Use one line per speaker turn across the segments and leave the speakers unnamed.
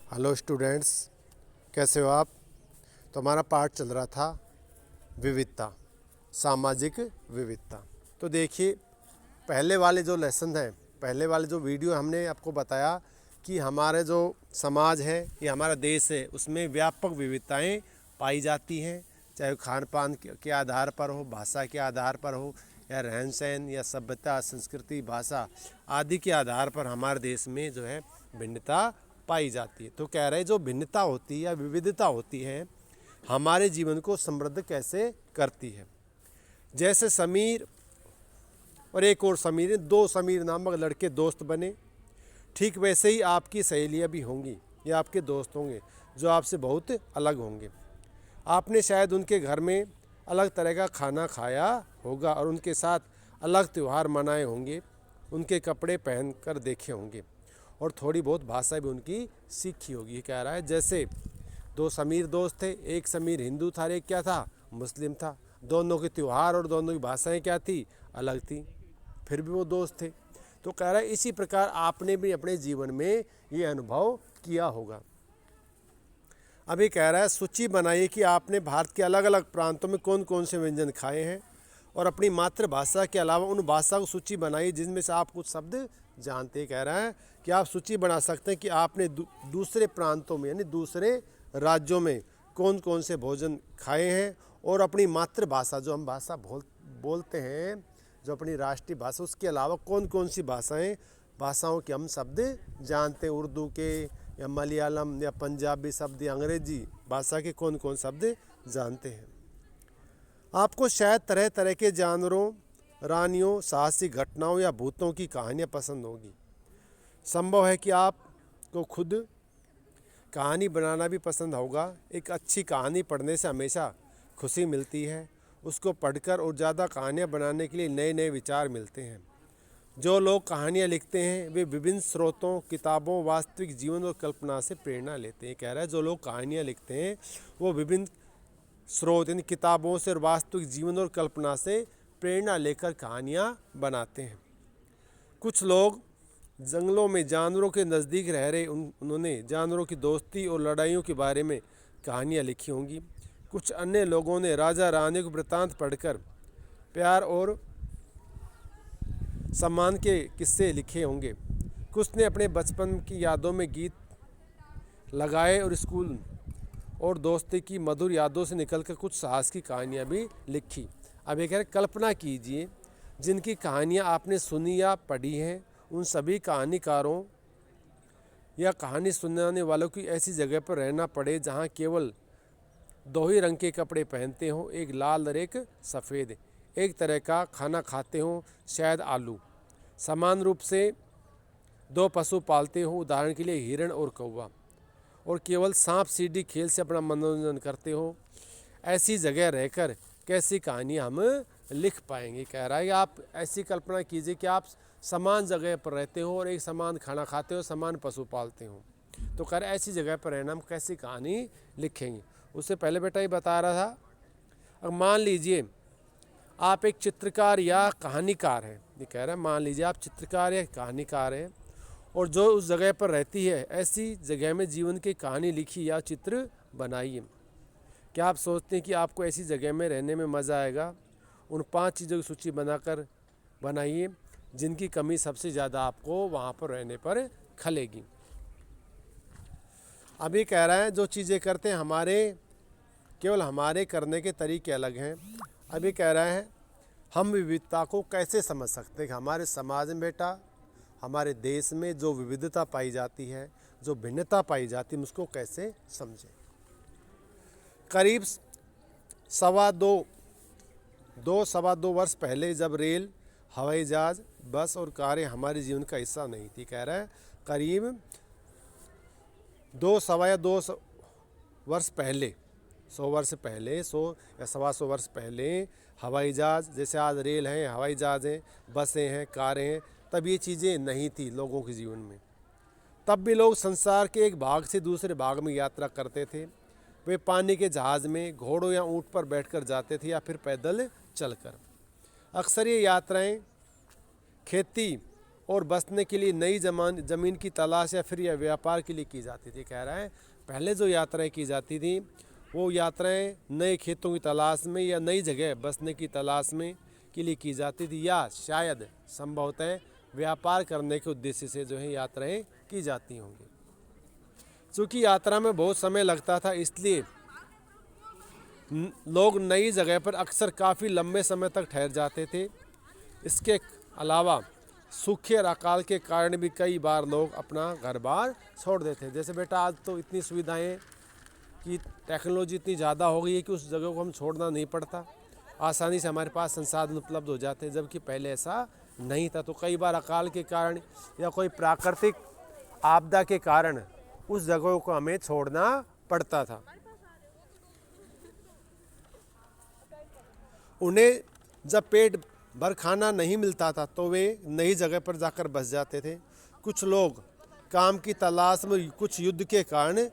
Hello students, कैसे हो आप। तो हमारा पाठ चल रहा था विविधता, सामाजिक विविधता। तो देखिए, पहले वाले जो लेसन हैं, पहले वाले जो वीडियो हमने आपको बताया कि हमारे जो समाज है या हमारा देश है उसमें व्यापक विविधताएं पाई जाती हैं, चाहे खान पान के आधार पर हो, भाषा के आधार पर हो, या रहन सहन या सभ्यता, संस्कृति, भाषा आदि के आधार पर हमारे देश में जो है भिन्नता पाई जाती है। तो कह रहे जो भिन्नता होती है या विविधता होती है हमारे जीवन को समृद्ध कैसे करती है। जैसे समीर और एक और समीर, दो समीर नामक लड़के दोस्त बने, ठीक वैसे ही आपकी सहेलियां भी होंगी या आपके दोस्त होंगे जो आपसे बहुत अलग होंगे। आपने शायद उनके घर में अलग तरह का खाना खाया होगा और उनके साथ अलग त्यौहार मनाए होंगे, उनके कपड़े पहन कर देखे होंगे और थोड़ी बहुत भाषा भी उनकी सीखी होगी। कह रहा है जैसे दो समीर दोस्त थे, एक समीर हिंदू था, एक क्या था, मुस्लिम था। दोनों के त्यौहार और दोनों की भाषाएं क्या थी, अलग थी, फिर भी वो दोस्त थे। तो कह रहा है इसी प्रकार आपने भी अपने जीवन में ये अनुभव किया होगा। अभी कह रहा है सूची बनाइए कि आपने भारत के अलग अलग प्रांतों में कौन कौन से व्यंजन खाए हैं और अपनी मातृभाषा के अलावा उन भाषा को सूची बनाइए जिनमें से आप कुछ शब्द जानते हैं। कह रहा है कि आप सूची बना सकते हैं कि आपने दूसरे प्रांतों में यानी दूसरे राज्यों में कौन कौन से भोजन खाए हैं और अपनी मातृभाषा जो हम भाषा बोलते हैं, जो अपनी राष्ट्रीय भाषा, उसके अलावा कौन कौन सी भाषाओं के हम शब्द जानते हैं। उर्दू के या मलयालम या पंजाबी शब्द या अंग्रेजी भाषा के कौन कौन शब्द जानते हैं। आपको शायद तरह तरह के जानवरों, रानियों, साहसिक घटनाओं या भूतों की कहानियाँ पसंद होगी। संभव है कि आपको खुद कहानी बनाना भी पसंद होगा। एक अच्छी कहानी पढ़ने से हमेशा खुशी मिलती है। उसको पढ़कर और ज़्यादा कहानियाँ बनाने के लिए नए नए विचार मिलते हैं। जो लोग कहानियाँ लिखते हैं वे विभिन्न स्रोतों, किताबों, वास्तविक जीवन और कल्पना से प्रेरणा लेते हैं। कह रहा है जो लोग कहानियाँ लिखते हैं वो विभिन्न स्रोत यानी किताबों से और वास्तविक जीवन और कल्पना से प्रेरणा लेकर कहानियाँ बनाते हैं। कुछ लोग जंगलों में जानवरों के नज़दीक रह रहे उन्होंने जानवरों की दोस्ती और लड़ाइयों के बारे में कहानियाँ लिखी होंगी। कुछ अन्य लोगों ने राजा रानियों के वृत्तांत पढ़कर प्यार और सम्मान के किस्से लिखे होंगे। कुछ ने अपने बचपन की यादों में गीत लगाए और स्कूल और दोस्ती की मधुर यादों से निकलकर कुछ साहस की कहानियाँ भी लिखी। अब एक कल्पना कीजिए जिनकी कहानियाँ आपने सुनी या पढ़ी हैं, उन सभी कहानीकारों या कहानी सुनाने वालों की ऐसी जगह पर रहना पड़े जहाँ केवल दो ही रंग के कपड़े पहनते हों, एक लाल और एक सफ़ेद, एक तरह का खाना खाते हों, शायद आलू, समान रूप से दो पशु पालते हों, उदाहरण के लिए हिरण और कौवा, और केवल सांप सीढ़ी खेल से अपना मनोरंजन करते हो। ऐसी जगह रहकर कैसी कहानी हम लिख पाएंगे। कह रहा है कि आप ऐसी कल्पना कीजिए कि आप समान जगह पर रहते हो और एक समान खाना खाते हो, समान पशु पालते हो। तो कह रहा है ऐसी जगह पर रहना हम कैसी कहानी लिखेंगे। उससे पहले बेटा ये बता रहा था, अब मान लीजिए आप एक चित्रकार या कहानीकार हैं। ये कह रहा है मान लीजिए आप चित्रकार या कहानीकार हैं और जो उस जगह पर रहती है ऐसी जगह में जीवन की कहानी लिखी या चित्र बनाइए। क्या आप सोचते हैं कि आपको ऐसी जगह में रहने में मज़ा आएगा? उन 5 चीज़ों की सूची बनाकर बनाइए जिनकी कमी सबसे ज़्यादा आपको वहाँ पर रहने पर खलेगी। अभी कह रहा है जो चीज़ें करते हैं केवल हमारे करने के तरीके अलग हैं। अभी कह रहा है हम विविधता को कैसे समझ सकते हैं कि हमारे समाज में बेटा, हमारे देश में जो विविधता पाई जाती है, जो भिन्नता पाई जाती है, उसको कैसे समझें। करीब सवा दो वर्ष पहले जब रेल, हवाई जहाज़, बस और कारें हमारे जीवन का हिस्सा नहीं थी। कह रहा है करीब 2 वर्ष पहले, 100 वर्ष पहले, 100 या 125 वर्ष पहले हवाई जहाज़, जैसे आज रेल हैं, हवाई जहाज़ हैं, बसें हैं, कारें हैं, तब ये चीज़ें नहीं थी लोगों के जीवन में। तब भी लोग संसार के एक भाग से दूसरे भाग में यात्रा करते थे। वे पानी के जहाज़ में, घोड़ों या ऊँट पर बैठकर जाते थे या फिर पैदल चलकर। अक्सर ये यात्राएं खेती और बसने के लिए नई ज़मीन की तलाश या फिर या व्यापार के लिए की जाती थी। कह रहा है पहले जो यात्राएं की जाती थी वो यात्राएं नए खेतों की तलाश में या नई जगह बसने की तलाश में के लिए की जाती थी, या शायद संभवतः व्यापार करने के उद्देश्य से जो है यात्राएं की जाती होंगी। चूँकि यात्रा में बहुत समय लगता था, इसलिए लोग नई जगह पर अक्सर काफ़ी लंबे समय तक ठहर जाते थे। इसके अलावा सूखे और अकाल के कारण भी कई बार लोग अपना घर बार छोड़ देते हैं। जैसे बेटा आज तो इतनी सुविधाएं कि टेक्नोलॉजी इतनी ज़्यादा हो गई है कि उस जगह को हम छोड़ना नहीं पड़ता, आसानी से हमारे पास संसाधन उपलब्ध हो जाते हैं, जबकि पहले ऐसा नहीं था। तो कई बार अकाल के कारण या कोई प्राकृतिक आपदा के कारण उस जगहों को हमें छोड़ना पड़ता था। उन्हें जब पेट भर खाना नहीं मिलता था तो वे नई जगह पर जाकर बस जाते थे। कुछ लोग काम की तलाश में, कुछ युद्ध के कारण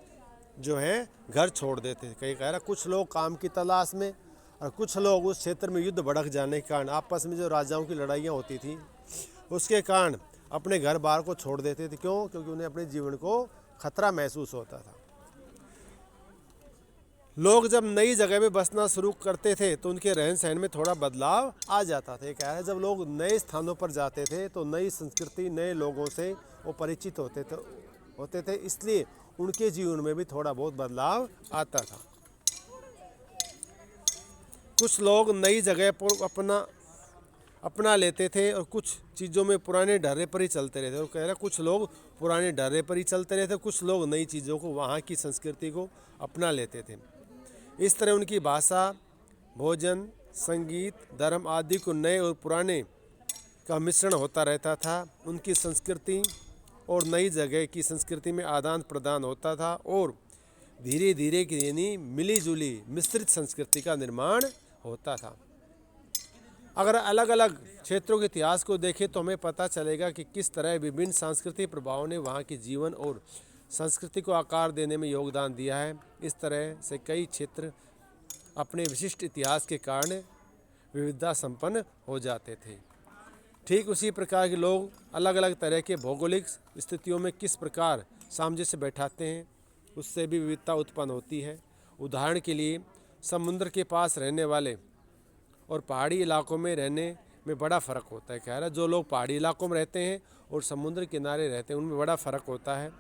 जो है घर छोड़ देते थे। कई कह रहा कुछ लोग काम की तलाश में और कुछ लोग उस क्षेत्र में युद्ध भड़क जाने के कारण, आपस में जो राजाओं की लड़ाइयाँ होती थी उसके कारण अपने घर बार को छोड़ देते थे। क्यों? क्योंकि उन्हें अपने जीवन को खतरा महसूस होता था। लोग जब नई जगह में बसना शुरू करते थे तो उनके रहन सहन में थोड़ा बदलाव आ जाता था। क्या है, जब लोग नए स्थानों पर जाते थे तो नई संस्कृति, नए लोगों से वो परिचित होते थे, इसलिए उनके जीवन में भी थोड़ा बहुत बदलाव आता था। कुछ लोग नई जगह पर अपना लेते थे और कुछ चीज़ों में पुराने ढर्रे पर ही चलते रहते। और कह रहा कुछ लोग पुराने ढर्रे पर ही चलते रहते, कुछ लोग नई चीज़ों को, वहाँ की संस्कृति को अपना लेते थे। इस तरह उनकी भाषा, भोजन, संगीत, धर्म आदि को नए और पुराने का मिश्रण होता रहता था। उनकी संस्कृति और नई जगह की संस्कृति में आदान प्रदान होता था और धीरे धीरे यानी मिली जुली मिश्रित संस्कृति का निर्माण होता था। अगर अलग अलग क्षेत्रों के इतिहास को देखें तो हमें पता चलेगा कि किस तरह विभिन्न सांस्कृतिक प्रभावों ने वहाँ के जीवन और संस्कृति को आकार देने में योगदान दिया है। इस तरह से कई क्षेत्र अपने विशिष्ट इतिहास के कारण विविधता संपन्न हो जाते थे। ठीक उसी प्रकार के लोग अलग अलग तरह के भौगोलिक स्थितियों में किस प्रकार सामंजस्य बैठाते हैं, उससे भी विविधता उत्पन्न होती है। उदाहरण के लिए समुद्र के पास रहने वाले और पहाड़ी इलाकों में रहने में बड़ा फ़र्क होता है। कह रहा है जो लोग पहाड़ी इलाकों में रहते हैं और समुद्र किनारे रहते हैं उनमें बड़ा फ़र्क होता है।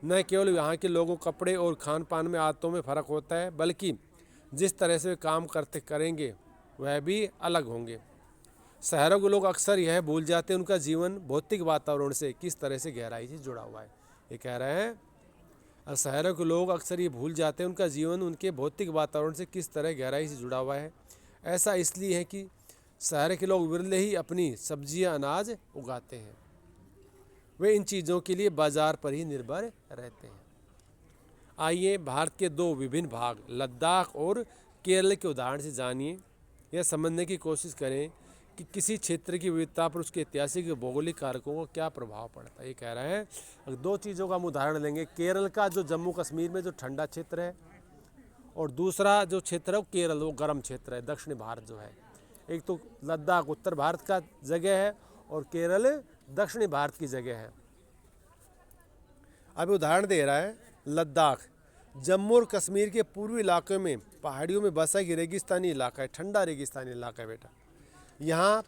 न केवल यहाँ के लोगों कपड़े और खान पान में आदतों में फ़र्क होता है, बल्कि जिस तरह से वे काम करेंगे वह भी अलग होंगे। शहरों के लोग अक्सर यह भूल जाते हैं उनका जीवन भौतिक वातावरण से किस तरह से गहराई से जुड़ा हुआ है। ये कह रहे हैं शहरों के लोग अक्सर ये भूल जाते हैं उनका जीवन उनके भौतिक वातावरण से किस तरह गहराई से जुड़ा हुआ है। ऐसा इसलिए है कि शहर के लोग विरले ही अपनी सब्जियां, अनाज उगाते हैं। वे इन चीज़ों के लिए बाज़ार पर ही निर्भर रहते हैं। आइए भारत के दो विभिन्न भाग लद्दाख और केरल के उदाहरण से जानिए। यह समझने की कोशिश करें कि किसी क्षेत्र की विविधता पर उसके ऐतिहासिक भौगोलिक कारकों का क्या प्रभाव पड़ता है। ये कह रहे हैं दो चीज़ों का हम उदाहरण लेंगे। केरल का जो जम्मू कश्मीर में जो ठंडा क्षेत्र है और दूसरा जो क्षेत्र है वो केरल, वो गर्म क्षेत्र है, दक्षिण भारत जो है। एक तो लद्दाख उत्तर भारत का जगह है और केरल दक्षिणी भारत की जगह है। अब उदाहरण दे रहा है लद्दाख जम्मू और कश्मीर के पूर्वी इलाके में पहाड़ियों में बसा एक रेगिस्तानी इलाका है, ठंडा रेगिस्तानी इलाका है बेटा। यहाँ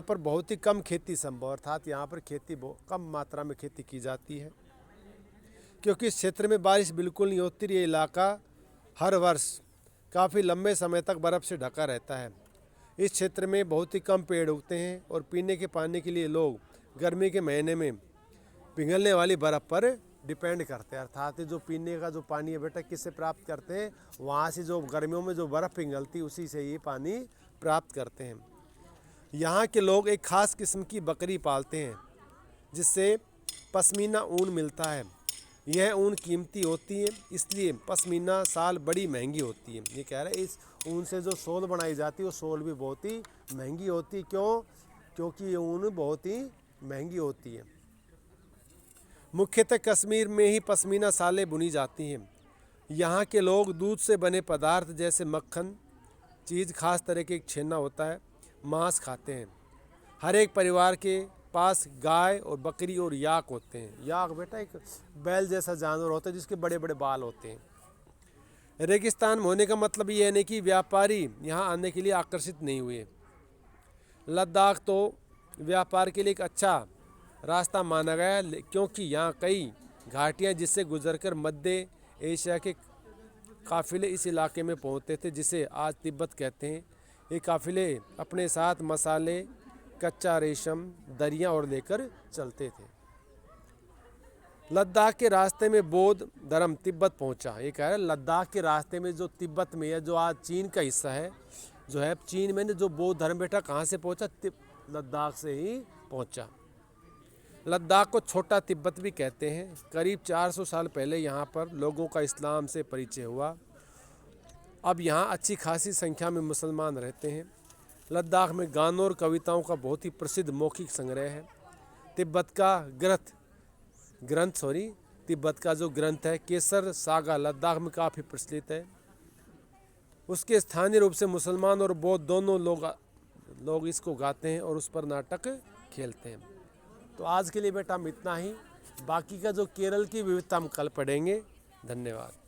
पर बहुत ही कम खेती संभव, अर्थात यहाँ पर खेती कम मात्रा में खेती की जाती है क्योंकि इस क्षेत्र में बारिश बिल्कुल नहीं होती। ये इलाका हर वर्ष काफ़ी लंबे समय तक बर्फ़ से ढका रहता है। इस क्षेत्र में बहुत ही कम पेड़ उगते हैं और पीने के पानी के लिए लोग गर्मी के महीने में पिघलने वाली बर्फ़ पर डिपेंड करते हैं। अर्थात जो पीने का जो पानी है बेटा किससे प्राप्त करते हैं, वहाँ से जो गर्मियों में जो बर्फ़ पिघलती है उसी से ये पानी प्राप्त करते हैं। यहाँ के लोग एक ख़ास किस्म की बकरी पालते हैं जिससे पश्मीना ऊन मिलता है। यह ऊन कीमती होती है, इसलिए पश्मीना शाल बड़ी महंगी होती है। ये कह रहे हैं इस ऊन से जो शॉल बनाई जाती है वो शॉल भी बहुत ही महंगी होती है। क्यों? क्योंकि ये ऊन बहुत ही महंगी होती है। मुख्यतः कश्मीर में ही पश्मीना शालें बुनी जाती हैं। यहाँ के लोग दूध से बने पदार्थ जैसे मक्खन, चीज़, खास तरह के एक छेना होता है, मांस खाते हैं। हर एक परिवार के पास गाय और बकरी और याक होते हैं। याक बेटा एक बैल जैसा जानवर होता है जिसके बड़े बड़े बाल होते हैं। रेगिस्तान में होने का मतलब ये है नहीं कि व्यापारी यहाँ आने के लिए आकर्षित नहीं हुए। लद्दाख तो व्यापार के लिए एक अच्छा रास्ता माना गया क्योंकि यहाँ कई घाटियाँ जिससे गुजरकर मध्य एशिया के काफ़िले इस इलाके में पहुँचते थे जिसे आज तिब्बत कहते हैं। ये काफ़िले अपने साथ मसाले, कच्चा रेशम, दरियाँ और लेकर चलते थे। लद्दाख के रास्ते में बौद्ध धर्म तिब्बत पहुंचा। ये कह रहा है लद्दाख के रास्ते में जो तिब्बत में है, जो आज चीन का हिस्सा है, जो है चीन में जो बौद्ध धर्म बेटा कहाँ से पहुंचा? लद्दाख से ही पहुंचा। लद्दाख को छोटा तिब्बत भी कहते हैं। करीब 400 साल पहले यहाँ पर लोगों का इस्लाम से परिचय हुआ। अब यहाँ अच्छी खासी संख्या में मुसलमान रहते हैं। लद्दाख में गानों और कविताओं का बहुत ही प्रसिद्ध मौखिक संग्रह है। तिब्बत का जो ग्रंथ है केसर सागा लद्दाख में काफ़ी प्रचलित है। उसके स्थानीय रूप से मुसलमान और बौद्ध दोनों लोग इसको गाते हैं और उस पर नाटक खेलते हैं। तो आज के लिए बेटा हम इतना ही। बाकी का जो केरल की विविधता हम कल पढ़ेंगे। धन्यवाद।